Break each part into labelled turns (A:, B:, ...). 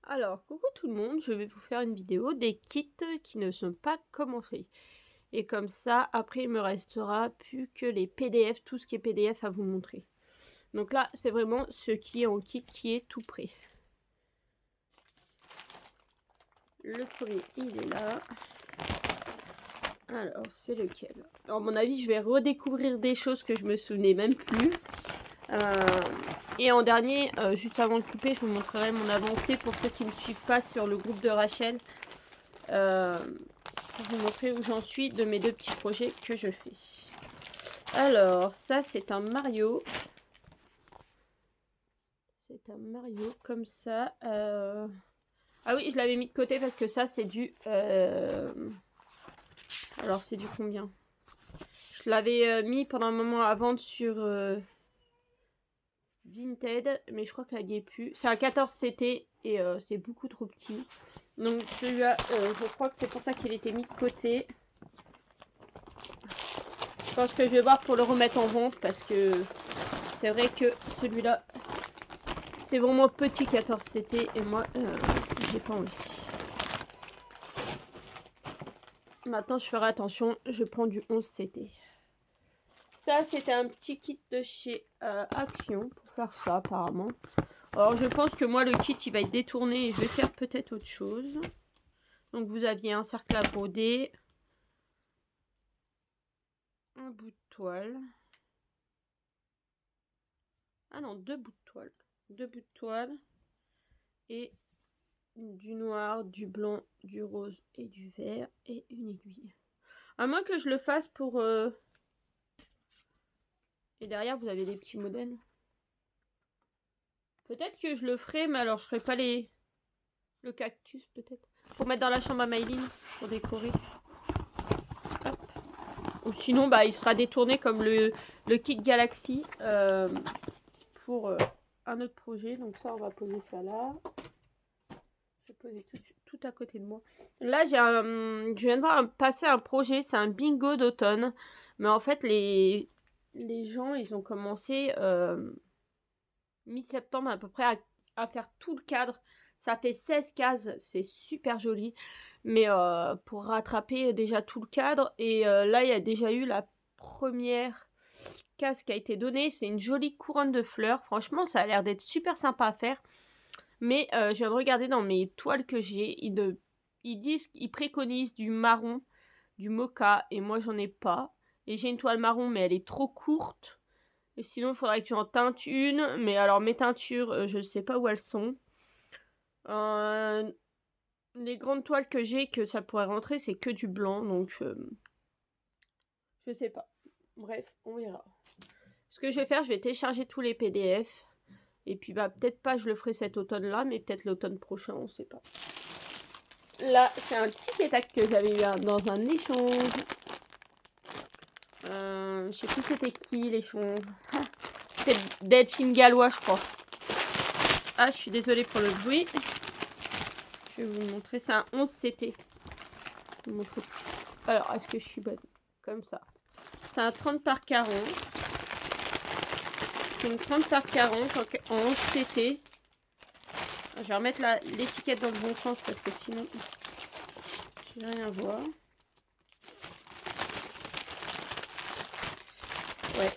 A: Alors, coucou tout le monde, je vais vous faire une vidéo des kits qui ne sont pas commencés. Et comme ça, après, il me restera plus que les PDF, tout ce qui est PDF à vous montrer. Donc là, c'est vraiment ce qui est en kit qui est tout prêt. Le premier, il est là. Alors, c'est lequel? À mon avis, je vais redécouvrir des choses que je me souvenais même plus. Et en dernier, juste avant de couper, je vous montrerai mon avancée pour ceux qui ne suivent pas sur le groupe de Rachel. Pour vous montrer où j'en suis de mes deux petits projets que je fais. Alors, ça c'est un Mario. C'est un Mario comme ça. Ah oui, je l'avais mis de côté parce que ça c'est du... Alors c'est du combien? Je l'avais mis pendant un moment à vendre sur Vinted, mais je crois que là il n'y est plus. C'est un 14 CT et c'est beaucoup trop petit. Donc celui-là, je crois que c'est pour ça qu'il était mis de côté. Je pense que je vais voir pour le remettre en vente parce que c'est vrai que celui-là, c'est vraiment petit 14 CT et moi, j'ai pas envie. Maintenant, je ferai attention, je prends du 11 CT. Ça, c'était un petit kit de chez Action pour faire ça apparemment. Alors, je pense que moi, le kit, il va être détourné et je vais faire peut-être autre chose. Donc, vous aviez un cercle à broder, un bout de toile. Ah non, deux bouts de toile. Deux bouts de toile et du noir, du blanc, du rose et du vert et une aiguille. À moins que je le fasse pour... Et derrière, vous avez des petits modèles. Peut-être que je le ferai, mais alors je ferai pas les... Le cactus, peut-être. Pour mettre dans la chambre à Maïline, pour décorer. Hop. Ou sinon, bah, il sera détourné comme le kit Galaxy pour un autre projet. Donc ça, on va poser ça là. Je vais poser tout à côté de moi. Là, je viens de voir passer un projet. C'est un bingo d'automne. Mais en fait, les gens, ils ont commencé mi-septembre à peu près à faire tout le cadre. Ça fait 16 cases, c'est super joli. Mais pour rattraper déjà tout le cadre. Et là, il y a déjà eu la première case qui a été donnée. C'est une jolie couronne de fleurs. Franchement, ça a l'air d'être super sympa à faire. Mais je viens de regarder dans mes toiles que j'ai. Ils préconisent du marron, du mocha. Et moi, j'en ai pas. Et j'ai une toile marron, mais elle est trop courte. Et sinon, il faudrait que j'en teinte une. Mais alors, mes teintures, je ne sais pas où elles sont. Les grandes toiles que j'ai, que ça pourrait rentrer, c'est que du blanc. Donc, je sais pas. Bref, on verra. Ce que je vais faire, je vais télécharger tous les PDF. Et puis, bah, peut-être pas, je le ferai cet automne-là, mais peut-être l'automne prochain, on sait pas. Là, c'est un petit pétac que j'avais eu dans un échange. Je sais plus c'était qui l'échange. C'était Delphine Gallois, je crois. Ah, je suis désolée pour le bruit. Je vais vous montrer. C'est un 11 CT. Je vais vous montrer. Alors, est-ce que je suis bonne? Comme ça. C'est un 30 par 40. C'est une 30 par 40 en 11 CT. Je vais remettre l'étiquette dans le bon sens parce que sinon, je vais rien voir. Ouais.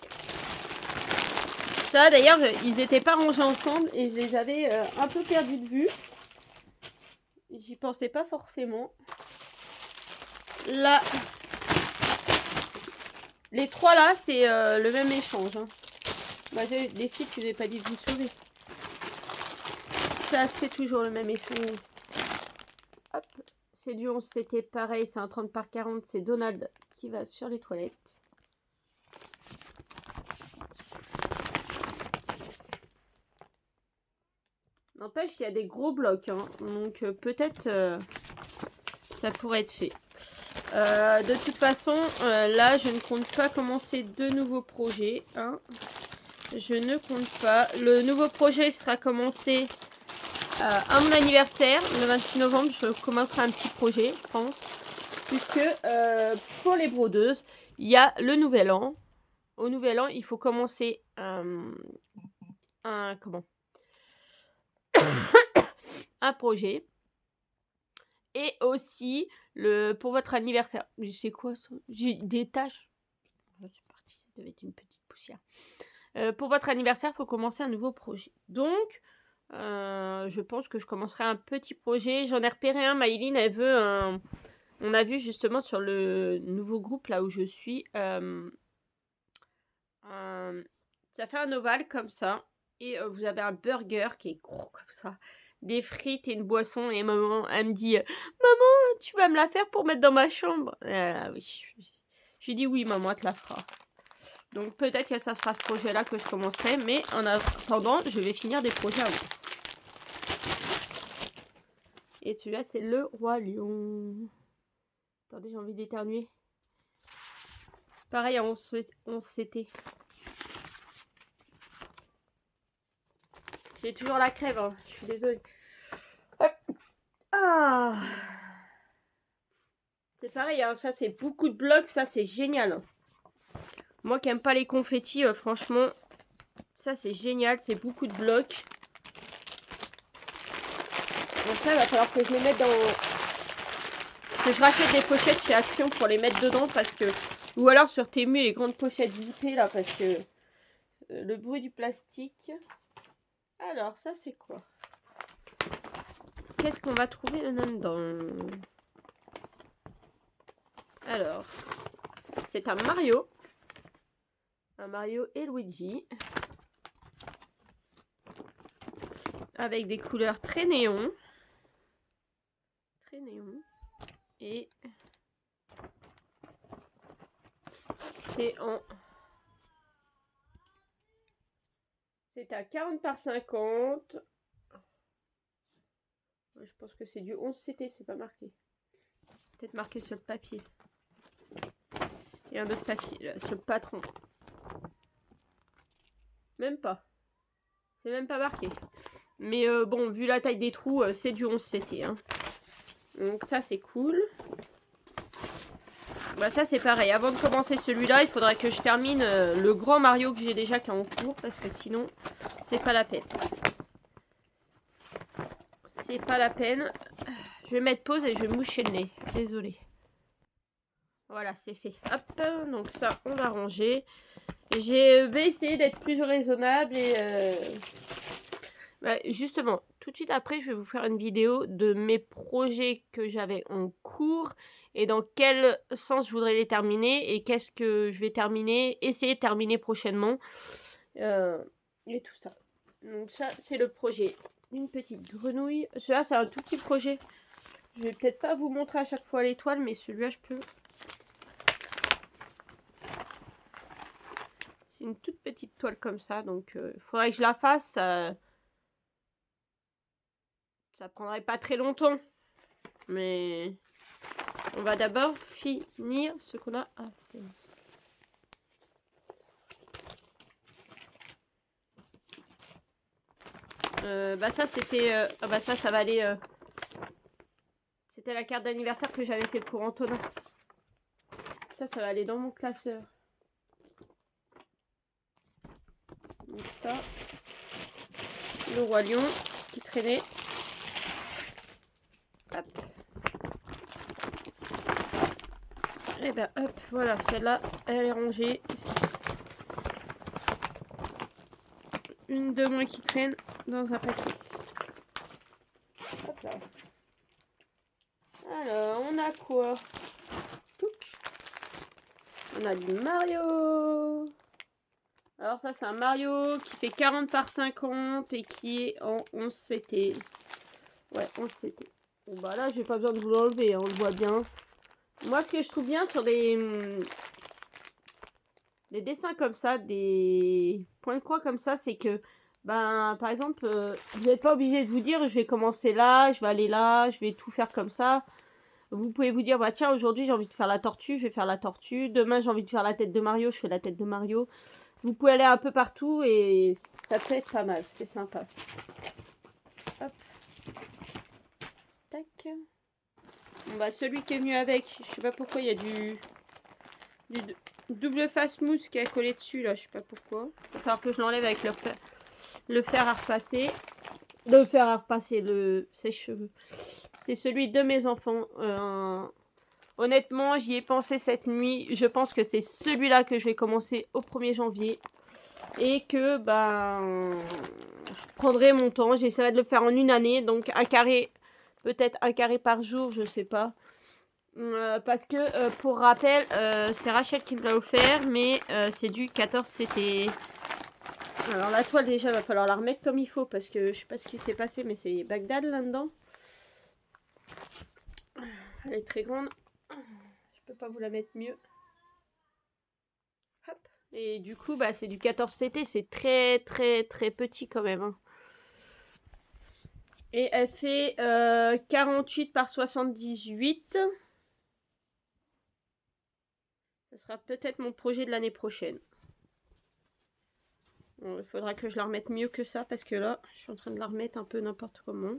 A: Ça, d'ailleurs, ils n'étaient pas rangés ensemble et je les avais un peu perdus de vue. J'y pensais pas forcément. Là, les trois là, c'est le même échange. Hein. Bah, les filles, tu n'avais pas dit que vous sauvez. Ça, c'est toujours le même échange. Hop. C'est du 11, c'était pareil, c'est un 30 par 40. C'est Donald qui va sur les toilettes. N'empêche, il y a des gros blocs. Hein. Donc, peut-être ça pourrait être fait. De toute façon, là, je ne compte pas commencer de nouveaux projets. Hein. Je ne compte pas. Le nouveau projet sera commencé à mon anniversaire. Le 26 novembre, je commencerai un petit projet, je pense. Puisque pour les brodeuses, il y a le nouvel an. Au nouvel an, il faut commencer comment un projet. Et aussi pour votre anniversaire. Mais c'est quoi ça? J'ai des tâches. Oh, c'est parti, ça devait être une petite poussière. Pour votre anniversaire, il faut commencer un nouveau projet. Donc, je pense que je commencerai un petit projet. J'en ai repéré un. Maïline, elle veut un... On a vu justement sur le nouveau groupe là où je suis. Ça fait un ovale comme ça. Et vous avez un burger qui est gros comme ça. Des frites et une boisson. Et maman, elle me dit maman, tu vas me la faire pour mettre dans ma chambre? Oui. J'ai dit oui, maman, elle te la fera. Donc peut-être que ça sera ce projet-là que je commencerai. Mais en attendant, je vais finir des projets avant. Et celui-là, c'est le Roi Lion. Attendez, j'ai envie d'éternuer. Pareil, on s'était. J'ai toujours la crève, hein. Je suis désolée. Ah, c'est pareil, hein. Ça c'est beaucoup de blocs, ça c'est génial. Moi qui aime pas les confettis, franchement, ça c'est génial, c'est beaucoup de blocs. Donc ça, il va falloir que je les mette dans... Que je rachète des pochettes chez Action pour les mettre dedans parce que... Ou alors sur Temu, les grandes pochettes zippées là, parce que... le bruit du plastique... Alors, ça c'est quoi? Qu'est-ce qu'on va trouver là-dedans? Alors, c'est un Mario. Un Mario et Luigi. Avec des couleurs très néon. Très néon. Et c'est en... C'est à 40 par 50. Je pense que c'est du 11 CT, c'est pas marqué. Peut-être marqué sur le papier. Et un autre papier, là, sur le patron. Même pas. C'est même pas marqué. Mais bon, vu la taille des trous, c'est du 11 CT. Hein. Donc ça, c'est cool. Bah ça, c'est pareil. Avant de commencer celui-là, il faudrait que je termine le grand Mario que j'ai déjà qui est en cours. Parce que sinon, c'est pas la peine. C'est pas la peine. Je vais mettre pause et je vais moucher le nez. Désolée. Voilà, c'est fait. Hop, donc ça, on va ranger. Je vais essayer d'être plus raisonnable et... Bah, justement, tout de suite après, je vais vous faire une vidéo de mes projets que j'avais en cours et dans quel sens je voudrais les terminer et qu'est-ce que je vais terminer, essayer de terminer prochainement et tout ça. Donc ça, c'est le projet. Une petite grenouille. Celui-là, c'est un tout petit projet. Je vais peut-être pas vous montrer à chaque fois l'étoile, mais celui-là, je peux... C'est une toute petite toile comme ça, donc il faudrait que je la fasse. Ça prendrait pas très longtemps. Mais on va d'abord finir ce qu'on a à faire. Bah ça c'était... ah bah ça va aller... C'était la carte d'anniversaire que j'avais fait pour Antonin. Ça va aller dans mon classeur. Donc ça, le Roi Lion qui traînait. Hop. Et ben hop, voilà, celle-là, elle est rangée. Une de moins qui traîne dans un paquet. Hop là. Alors, on a quoi? On a du Mario. Alors ça, c'est un Mario qui fait 40 par 50 et qui est en 11 CT. Ouais, 11 CT. Bon bah là, j'ai pas besoin de vous l'enlever, hein, on le voit bien. Moi, ce que je trouve bien sur des dessins comme ça, des points de croix comme ça, c'est que, ben, par exemple, vous n'êtes pas obligé de vous dire, je vais commencer là, je vais aller là, je vais tout faire comme ça. Vous pouvez vous dire, bah tiens, aujourd'hui, j'ai envie de faire la tortue, je vais faire la tortue. Demain, j'ai envie de faire la tête de Mario, je fais la tête de Mario. Vous pouvez aller un peu partout et ça peut être pas mal, c'est sympa. Hop. Tac. Bon bah celui qui est venu avec, je sais pas pourquoi il y a du double face mousse qui a collé dessus là, je sais pas pourquoi. Il va falloir que je l'enlève avec le fer à repasser. de faire repasser le sèche-cheveux. C'est celui de mes enfants. Honnêtement, j'y ai pensé cette nuit. Je pense que c'est celui-là que je vais commencer au 1er janvier. Et que je prendrai mon temps. J'essaierai de le faire en une année. Donc un carré, peut-être un carré par jour, je sais pas. Parce que pour rappel, c'est Rachel qui me l'a offert, mais c'est du 14 CT. Alors la toile déjà, va falloir la remettre comme il faut parce que je sais pas ce qui s'est passé, mais c'est Bagdad là-dedans. Elle est très grande. Je peux pas vous la mettre mieux. Hop. Et du coup, c'est du 14 CT, c'est très très très petit quand même. Hein. Et elle fait 48 par 78. Ce sera peut-être mon projet de l'année prochaine. Bon, il faudra que je la remette mieux que ça parce que là, je suis en train de la remettre un peu n'importe comment.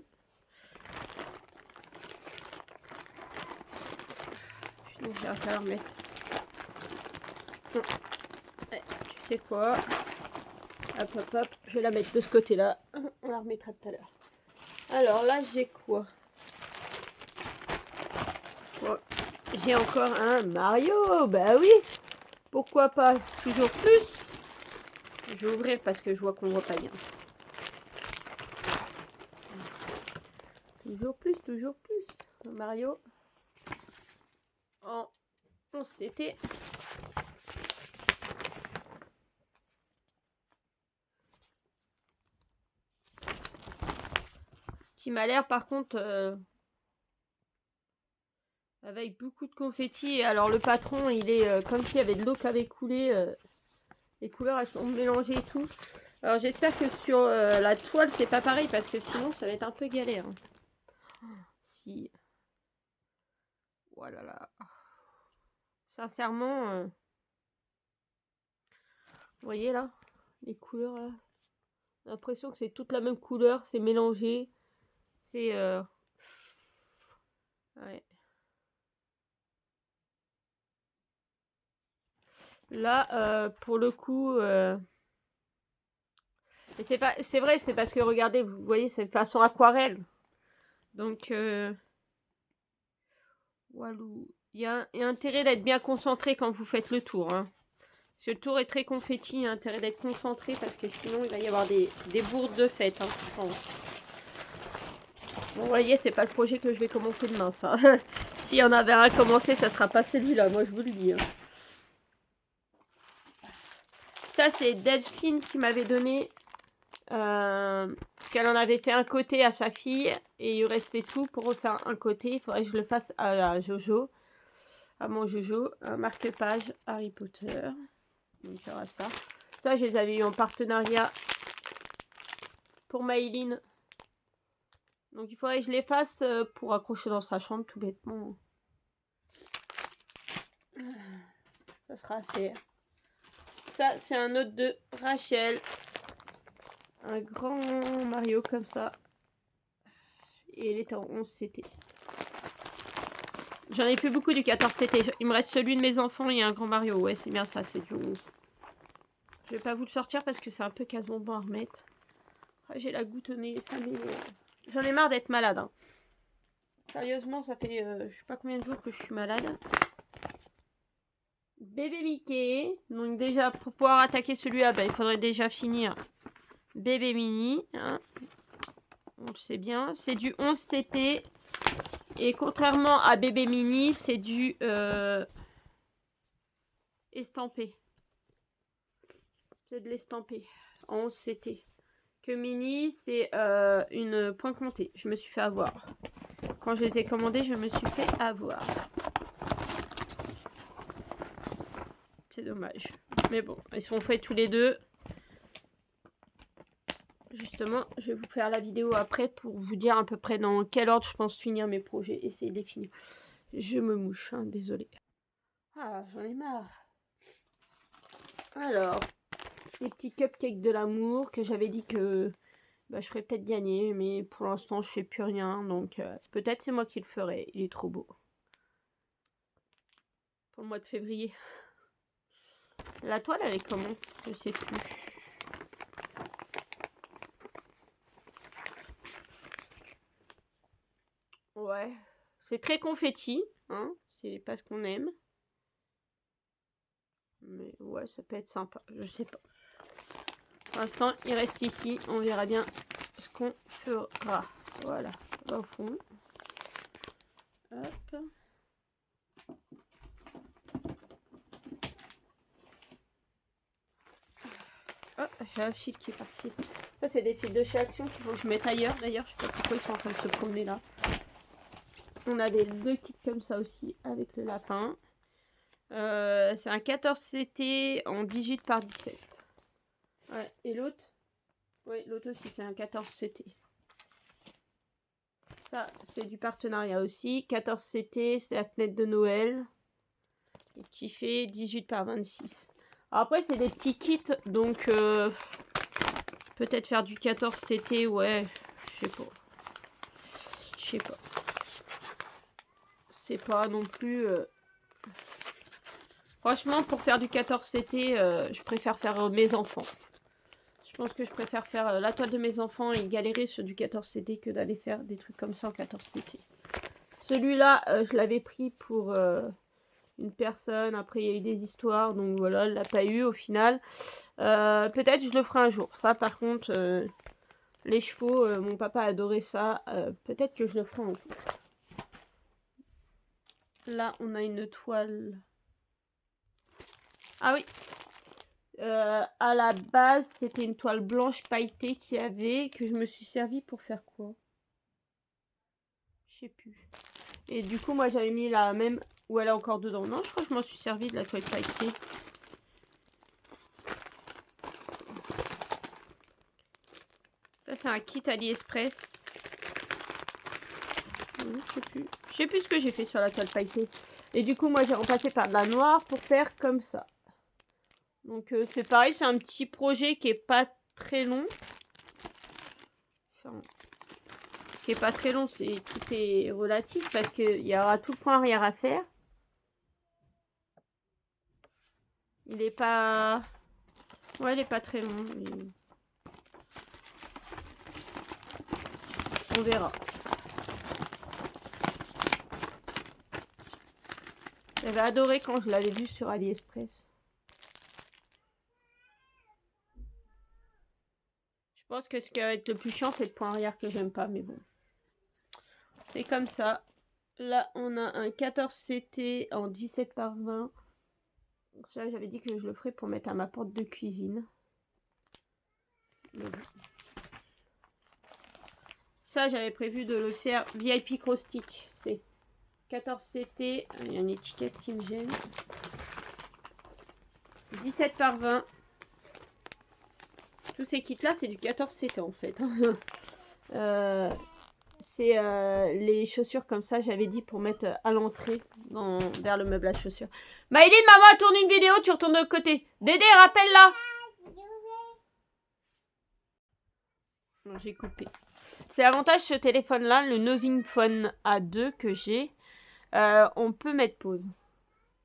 A: Donc, je vais la remettre. Ouais, tu sais quoi? Hop, hop, hop. Je vais la mettre de ce côté-là. On la remettra tout à l'heure. Alors là, j'ai quoi? Oh, j'ai encore un Mario. Bah oui. Pourquoi pas? Toujours plus. Je vais ouvrir parce que je vois qu'on voit pas bien. Toujours plus, toujours plus. Mario. On s'était. Qui m'a l'air par contre avec beaucoup de confettis. Alors le patron, il est comme s'il y avait de l'eau qui avait coulé. Les couleurs elles sont mélangées et tout. Alors j'espère que sur la toile c'est pas pareil parce que sinon ça va être un peu galère. Si. Voilà là. Sincèrement, vous voyez là, les couleurs là. J'ai l'impression que c'est toute la même couleur, c'est mélangé. C'est ouais. Là, pour le coup, c'est vrai, c'est parce que regardez, vous voyez, c'est façon aquarelle. Donc, walou. Il y a intérêt d'être bien concentré quand vous faites le tour. Hein. Parce que le tour est très confetti, il y a intérêt d'être concentré parce que sinon il va y avoir des bourdes de fête. Hein, je pense. Bon, vous voyez, c'est pas le projet que je vais commencer demain, ça. S'il y en avait un à commencer, ça sera pas celui-là, moi je vous le dis. Hein. Ça, c'est Delphine qui m'avait donné. Parce qu'elle en avait fait un côté à sa fille. Et il restait tout pour refaire un côté. Il faudrait que je le fasse à Jojo. À mon Jojo. Un marque-page Harry Potter. Donc il y aura ça. Ça, je les avais eu en partenariat pour Maïline. Donc il faudrait que je les fasse pour accrocher dans sa chambre, tout bêtement. Ça sera fait. Ça, c'est un autre de Rachel. Un grand Mario comme ça. Et il est en 11 CT. J'en ai plus beaucoup du 14 CT. Il me reste celui de mes enfants et un grand Mario. Ouais, c'est bien ça, c'est du 11. Je vais pas vous le sortir parce que c'est un peu casse-bonbon à remettre. Ah, j'ai la goutte au nez, ça j'en ai marre d'être malade. Hein. Sérieusement, ça fait je sais pas combien de jours que je suis malade. Bébé Mickey. Donc déjà, pour pouvoir attaquer celui-là, il faudrait déjà finir Bébé Mini. Hein. On le sait bien. C'est du 11 CT. Et contrairement à Bébé Mini, c'est du estampé. C'est de l'estampé. En 11 CT. Que Mini, c'est une point comptée. Je me suis fait avoir. Quand je les ai commandés, je me suis fait avoir. C'est dommage. Mais bon, ils sont faits tous les deux. Justement, je vais vous faire la vidéo après pour vous dire à peu près dans quel ordre je pense finir mes projets. Essayer de les finir. Je me mouche, hein, désolée. Ah, j'en ai marre. Alors, les petits cupcakes de l'amour que j'avais dit que je ferais peut-être gagner. Mais pour l'instant, je fais plus rien. Donc, peut-être c'est moi qui le ferai. Il est trop beau. Pour le mois de février. La toile, elle est comment? Je sais plus. Ouais, c'est très confetti, hein, c'est pas ce qu'on aime. Mais ouais, ça peut être sympa, je sais pas. Pour l'instant, il reste ici, on verra bien ce qu'on fera. Voilà, ça va au fond. Hop. Oh, j'ai un fil qui est parti. Ça, c'est des fils de chez Action qu'il faut que je mette ailleurs. D'ailleurs, je sais pas pourquoi ils sont en train de se promener là. On avait 2 kits comme ça aussi avec le lapin. C'est un 14 CT en 18 par 17. Ouais, et l'autre? Oui, l'autre aussi, c'est un 14 CT. Ça, c'est du partenariat aussi. 14 CT, c'est la fenêtre de Noël. Qui fait 18 par 26. Alors après, c'est des petits kits, donc peut-être faire du 14 CT, ouais, je sais pas. Je sais pas. C'est pas non plus... Franchement, pour faire du 14 CT, je préfère faire mes enfants. Je pense que je préfère faire la toile de mes enfants et galérer sur du 14 CT que d'aller faire des trucs comme ça en 14 CT. Celui-là, je l'avais pris pour une personne. Après, il y a eu des histoires, donc voilà, elle l'a pas eu au final. Peut-être je le ferai un jour. Ça, par contre, les chevaux, mon papa adorait ça. Peut-être que je le ferai un jour. Là, on a une toile. Ah oui. À la base, c'était une toile blanche pailletée qu'il y avait, que je me suis servi pour faire quoi? Je sais plus. Et du coup, moi, j'avais mis la même... Où elle est encore dedans. Non, je crois que je m'en suis servi de la toile pailletée. Ça, c'est un kit AliExpress. Je sais plus. Je sais plus ce que j'ai fait sur la toile pailletée. Et du coup, moi, j'ai remplacé par de la noire pour faire comme ça. Donc, c'est pareil, c'est un petit projet qui est pas très long. Enfin, qui est pas très long, c'est tout est relatif parce qu'il y aura tout le point arrière à faire. Il est pas... Ouais, il est pas très long. Mais... on verra. J'avais adoré quand je l'avais vu sur AliExpress. Je pense que ce qui va être le plus chiant, c'est le point arrière que j'aime pas, mais bon. C'est comme ça. Là, on a un 14 CT en 17 par 20. Ça, j'avais dit que je le ferais pour mettre à ma porte de cuisine. Bon. Ça, j'avais prévu de le faire VIP Cross Stitch. C'est 14 CT. Il y a une étiquette qui me gêne. 17 par 20. Tous ces kits-là, c'est du 14 CT en fait. C'est les chaussures comme ça, j'avais dit pour mettre à l'entrée vers le meuble à chaussures. Maëline, maman a tourné une vidéo, tu retournes de l'autre côté. Dédé, rappelle-la. J'ai coupé. C'est l'avantage ce téléphone-là, le Nothing Phone A2 que j'ai. On peut mettre pause.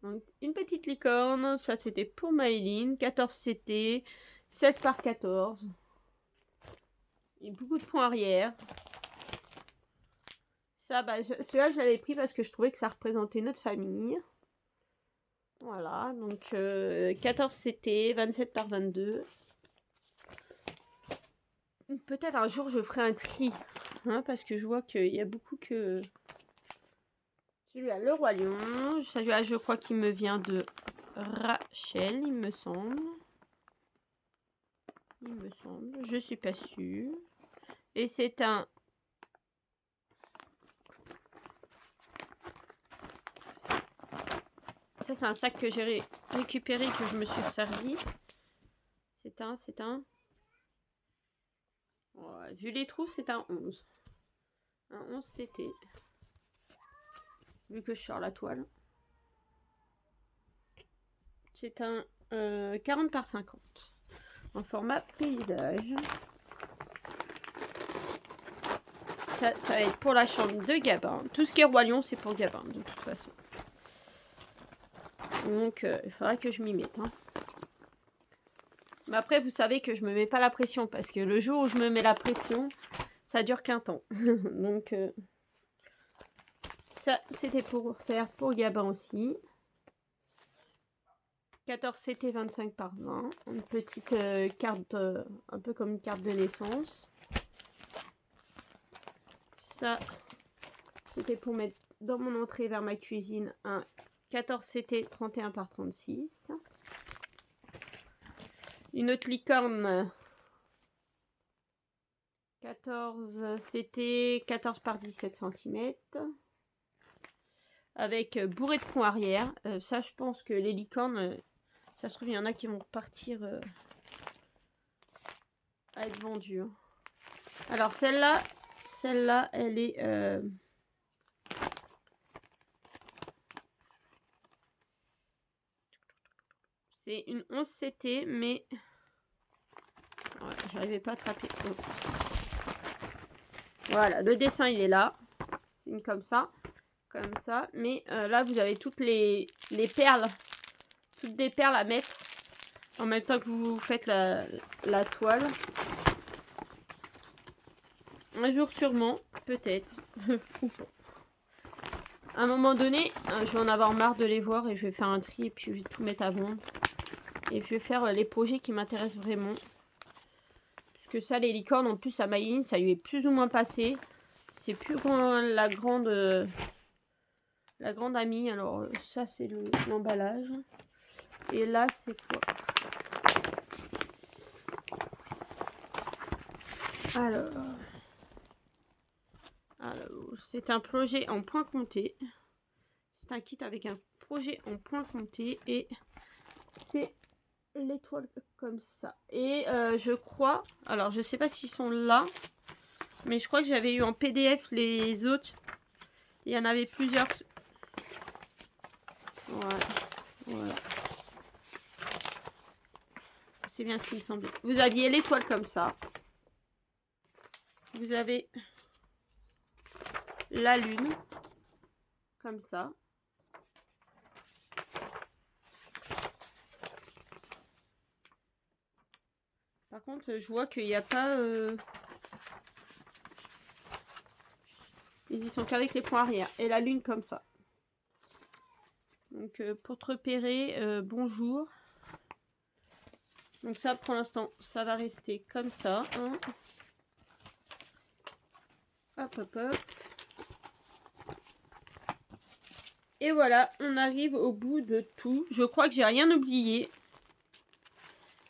A: Donc, une petite licorne, ça c'était pour Maëline. 14 CT, 16 par 14. Et beaucoup de points arrière. Ça, bah, celui-là, je l'avais pris parce que je trouvais que ça représentait notre famille. Voilà, donc 14 CT, 27 par 22. Peut-être un jour, je ferai un tri. Hein, parce que je vois qu'il y a beaucoup que... Celui-là, le Roi Lion. Celui-là, je crois qu'il me vient de Rachel, il me semble. Il me semble. Je suis pas sûre. Et c'est un... Ça, c'est un sac que j'ai récupéré, que je me suis servi. C'est un... Ouais, vu les trous, c'est un 11. Un 11 CT. Vu que je sors la toile. C'est un 40 par 50. En format paysage. Ça va être pour la chambre de Gabin. Tout ce qui est Roi Lion, c'est pour Gabin, de toute façon. Donc, il faudra que je m'y mette. Hein. Mais après, vous savez que je me mets pas la pression. Parce que le jour où je me mets la pression, ça dure qu'un temps. Donc, Ça, c'était pour faire pour Gabin aussi. 14 CT 25 par 20. Une petite carte, un peu comme une carte de naissance. Ça, c'était pour mettre dans mon entrée vers ma cuisine un 14 CT 31 par 36. Une autre licorne. 14 CT 14 par 17 cm. Avec bourré de pont arrière. Ça, je pense que les licornes, ça se trouve, il y en a qui vont repartir à être vendues. Hein. Alors, celle-là, elle est... c'est une 11 CT, mais... Ouais, j'arrivais pas à attraper. Oh. Voilà, le dessin, il est là. C'est une comme ça. Comme ça. Mais là, vous avez toutes les perles. Toutes des perles à mettre. En même temps que vous faites la toile. Un jour sûrement. Peut-être. Ou pas. À un moment donné, je vais en avoir marre de les voir et je vais faire un tri et puis je vais tout mettre à vendre. Et je vais faire les projets qui m'intéressent vraiment. Parce que ça, les licornes, en plus, à Maïline, ça lui est plus ou moins passé. C'est plus grand, la grande amie. Alors, ça, c'est l'emballage. Et là, c'est quoi? Alors, c'est un projet en point compté. C'est un kit avec un projet en point compté. Et c'est l'étoile comme ça. Et je crois... Alors, je sais pas s'ils sont là. Mais je crois que j'avais eu en PDF les autres. Il y en avait plusieurs. Voilà. C'est bien ce qui me semblait. Vous aviez l'étoile comme ça. Vous avez la lune. Comme ça. Par contre, je vois qu'il n'y a pas... Ils y sont qu'avec les points arrière. Et la lune comme ça. Donc, pour te repérer, bonjour. Donc ça, pour l'instant, ça va rester comme ça. Hein. Hop, hop, hop. Et voilà, on arrive au bout de tout. Je crois que j'ai rien oublié.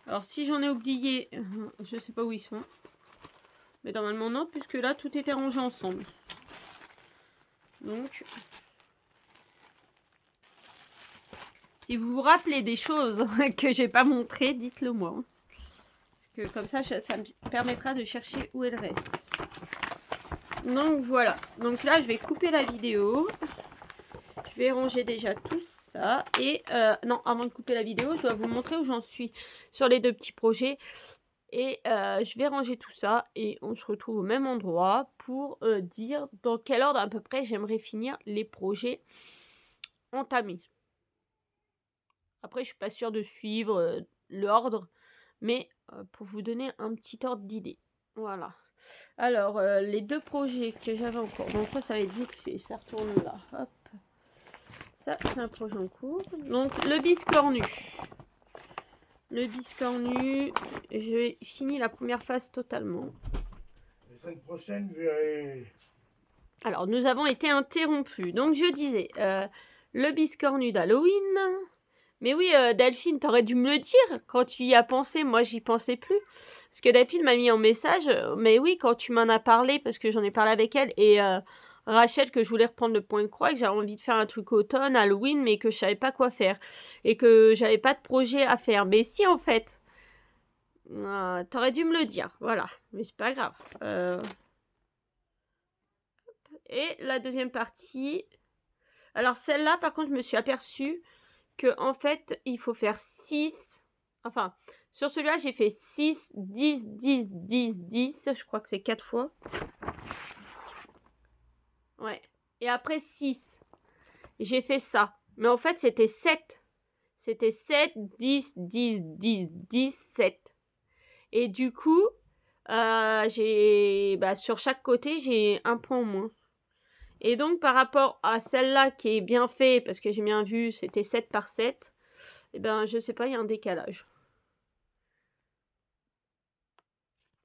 A: Alors, si j'en ai oublié, je sais pas où ils sont. Mais normalement, non, puisque là, tout était rangé ensemble. Donc, si vous vous rappelez des choses que j'ai pas montrées, dites-le moi. Parce que comme ça me permettra de chercher où elle reste. Donc, voilà. Donc là, je vais couper la vidéo. Je vais ranger déjà tout ça. Et non, avant de couper la vidéo, je dois vous montrer où j'en suis sur les deux petits projets. Et je vais ranger tout ça. Et on se retrouve au même endroit pour dire dans quel ordre à peu près j'aimerais finir les projets entamés. Après, je suis pas sûre de suivre l'ordre. Mais pour vous donner un petit ordre d'idée. Voilà. Alors, les deux projets que j'avais encore. Donc ça va être vite fait. Ça retourne là. Hop. Ça, c'est un projet en cours. Donc, le biscornu. Le biscornu, j'ai fini la première phase totalement.
B: La semaine prochaine, je verrai...
A: Alors, nous avons été interrompus. Donc, je disais, le biscornu d'Halloween. Mais oui, Delphine, t'aurais dû me le dire quand tu y as pensé. Moi, j'y pensais plus. Parce que Delphine m'a mis en message. Mais oui, quand tu m'en as parlé, parce que j'en ai parlé avec elle. Et Rachel, que je voulais reprendre le point de croix. Que j'avais envie de faire un truc automne, Halloween. Mais que je savais pas quoi faire. Et que j'avais pas de projet à faire. Mais si, en fait. T'aurais dû me le dire. Voilà. Mais c'est pas grave. Et la deuxième partie. Alors, celle-là, par contre, je me suis aperçue que en fait, il faut faire 6. Enfin, sur celui-là, j'ai fait 6, 10, 10, 10, 10. Je crois que c'est 4 fois. Ouais. Et après 6. J'ai fait ça. Mais en fait, c'était 7. C'était 7, 10, 10, 10, 10, 7. Et du coup, sur chaque côté, j'ai un point en moins. Et donc par rapport à celle-là qui est bien faite, parce que j'ai bien vu, c'était 7 par 7, et ben je sais pas, il y a un décalage.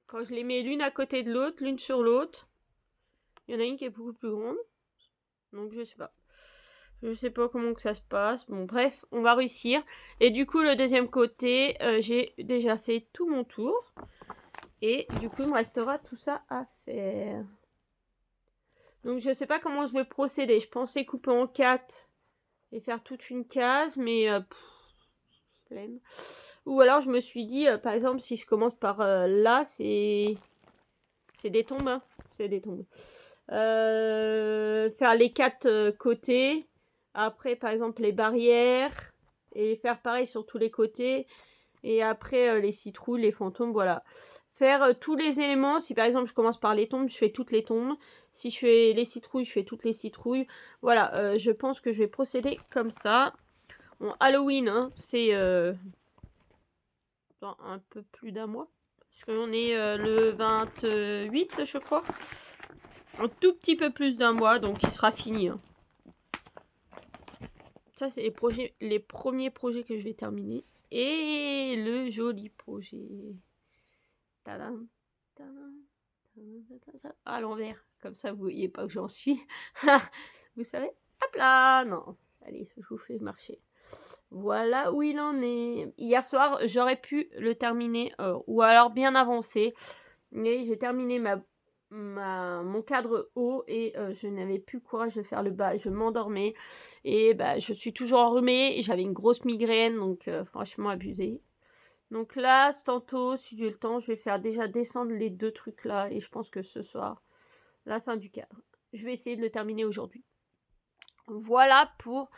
A: Quand je les mets l'une à côté de l'autre, l'une sur l'autre, il y en a une qui est beaucoup plus grande. Donc je sais pas. Je sais pas comment que ça se passe. Bon bref, on va réussir. Et du coup le deuxième côté, j'ai déjà fait tout mon tour. Et du coup il me restera tout ça à faire. Donc je sais pas comment je vais procéder. Je pensais couper en 4 et faire toute une case, mais flemme. Ou alors je me suis dit, par exemple, si je commence par là, c'est des tombes. Hein. C'est des tombes. Faire les 4 côtés. Après, par exemple, les barrières. Et faire pareil sur tous les côtés. Et après, les citrouilles, les fantômes, voilà. Faire tous les éléments. Si par exemple, je commence par les tombes, je fais toutes les tombes. Si je fais les citrouilles, je fais toutes les citrouilles. Voilà, je pense que je vais procéder comme ça. Bon, Halloween, hein, c'est dans un peu plus d'un mois. Parce qu'on est le 28, je crois. Un tout petit peu plus d'un mois, donc il sera fini. Hein. Ça, c'est les premiers projets que je vais terminer. Et le joli projet. Tadam, tadam, tadam, à l'envers. Comme ça, vous voyez pas où j'en suis. Vous savez? Hop là! Non. Allez, je vous fais marcher. Voilà où il en est. Hier soir, j'aurais pu le terminer, ou alors bien avancé. Mais j'ai terminé mon cadre haut et je n'avais plus le courage de faire le bas. Je m'endormais et bah, je suis toujours enrhumée. J'avais une grosse migraine, donc franchement abusé. Donc là, tantôt, si j'ai le temps, je vais faire déjà descendre les 2 trucs là. Et je pense que ce soir, la fin du cadre. Je vais essayer de le terminer aujourd'hui. Voilà pour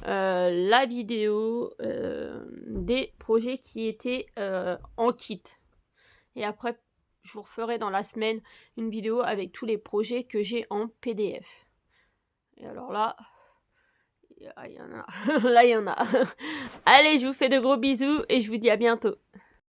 A: la vidéo des projets qui étaient en kit. Et après, je vous referai dans la semaine une vidéo avec tous les projets que j'ai en PDF. Et alors là, il y en a. Là, il y en a. Allez, je vous fais de gros bisous et je vous dis à bientôt.